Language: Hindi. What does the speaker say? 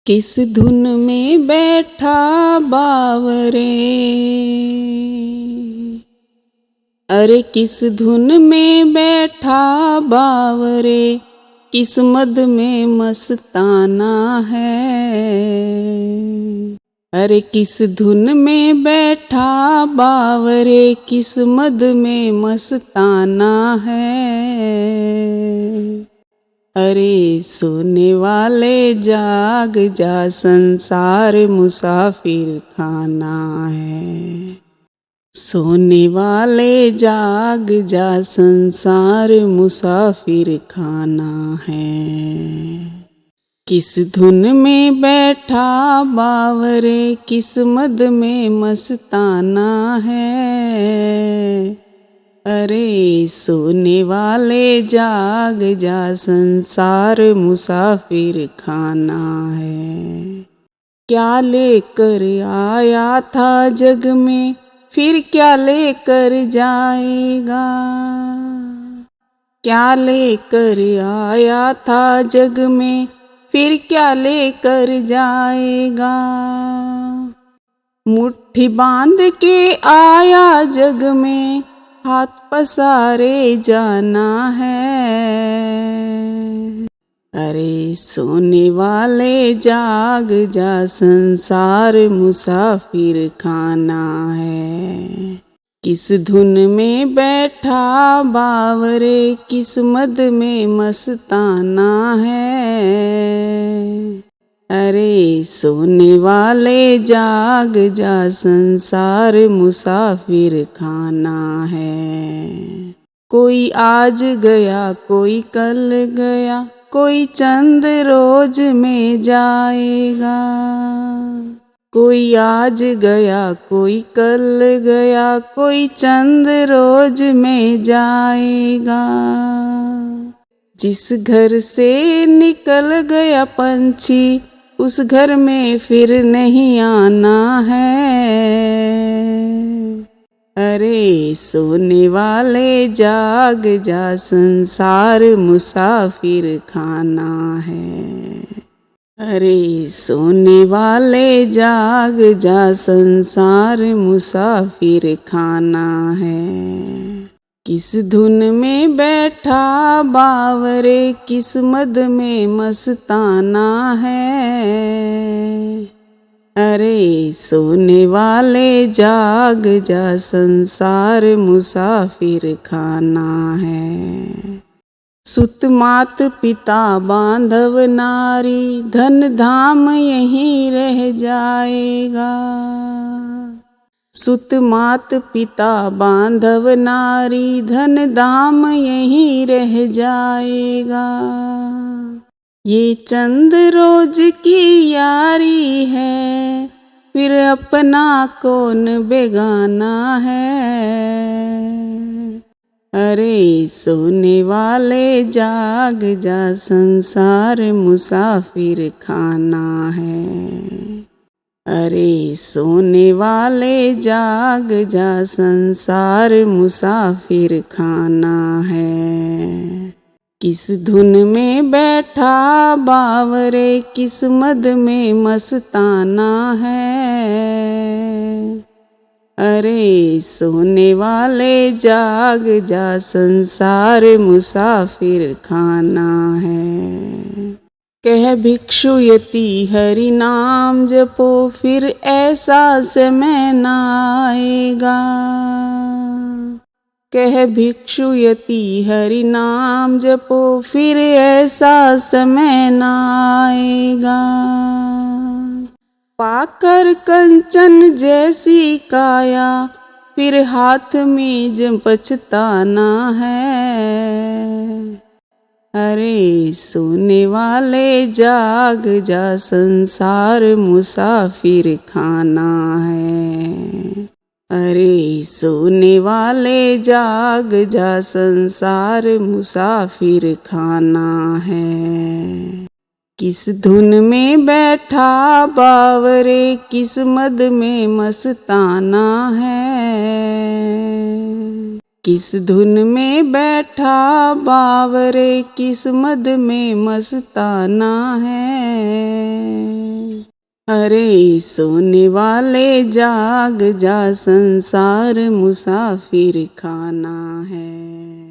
किस धुन में बैठा बावरे, अरे किस धुन में बैठा बावरे, किस मद में मस्ताना है। अरे किस धुन में बैठा बावरे, किस मद में मस्ताना है। अरे सोने वाले जाग जा, संसार मुसाफिर खाना है। सोने वाले जाग जा, संसार मुसाफिर खाना है। किस धुन में बैठा बावरे, किस मद में मस्ताना है। अरे सोने वाले जाग जा, संसार मुसाफिर खाना है। क्या लेकर आया था जग में, फिर क्या लेकर जाएगा। क्या लेकर आया था जग में, फिर क्या लेकर जाएगा। मुट्ठी बांध के आया जग में, हाथ पसारे जाना है। अरे सोने वाले जाग जा, संसार मुसाफिर खाना है। किस धुन में बैठा बावरे, किस मद में मस्ताना है। अरे सोने वाले जाग जा, संसार मुसाफिर खाना है। कोई आज गया कोई कल गया, कोई चंद रोज में जाएगा। कोई आज गया कोई कल गया, कोई चंद रोज में जाएगा। जिस घर से निकल गया पंछी, उस घर में फिर नहीं आना है। अरे सोने वाले जाग जा, संसार मुसाफिर खाना है। अरे सोने वाले जाग जा, संसार मुसाफिर खाना है। किस धुन में बैठा बावरे, किस मद में मस्ताना है। अरे सोने वाले जाग जा, संसार मुसाफिर खाना है। सुत मात पिता बांधव नारी, धन धाम यहीं रह जाएगा। सुत मात पिता बांधव नारी, धन धाम यहीं रह जाएगा। ये चंद रोज की यारी है, फिर अपना कौन बेगाना है। अरे सोने वाले जाग जा, संसार मुसाफिर खाना है। अरे सोने वाले जाग जा, संसार मुसाफिर खाना है। किस धुन में बैठा बावरे, किस मद में मस्ताना है। अरे सोने वाले जाग जा, संसार मुसाफिर खाना है। कह भिक्षु यति हरि नाम जपो, फिर ऐसा समय न आएगा। कह भिक्षु यति हरि नाम जपो, फिर ऐसा समय न आएगा। पाकर कंचन जैसी काया, फिर हाथ में जब पछताना है। अरे सोने वाले जाग जा, संसार मुसाफिर खाना है। अरे सोने वाले जाग जा, संसार मुसाफिर खाना है। किस धुन में बैठा बावरे, किस मद में मस्ताना है। किस धुन में बैठा बावरे, किस मद में मस्ताना है। अरे सोने वाले जाग जा, संसार मुसाफिर खाना है।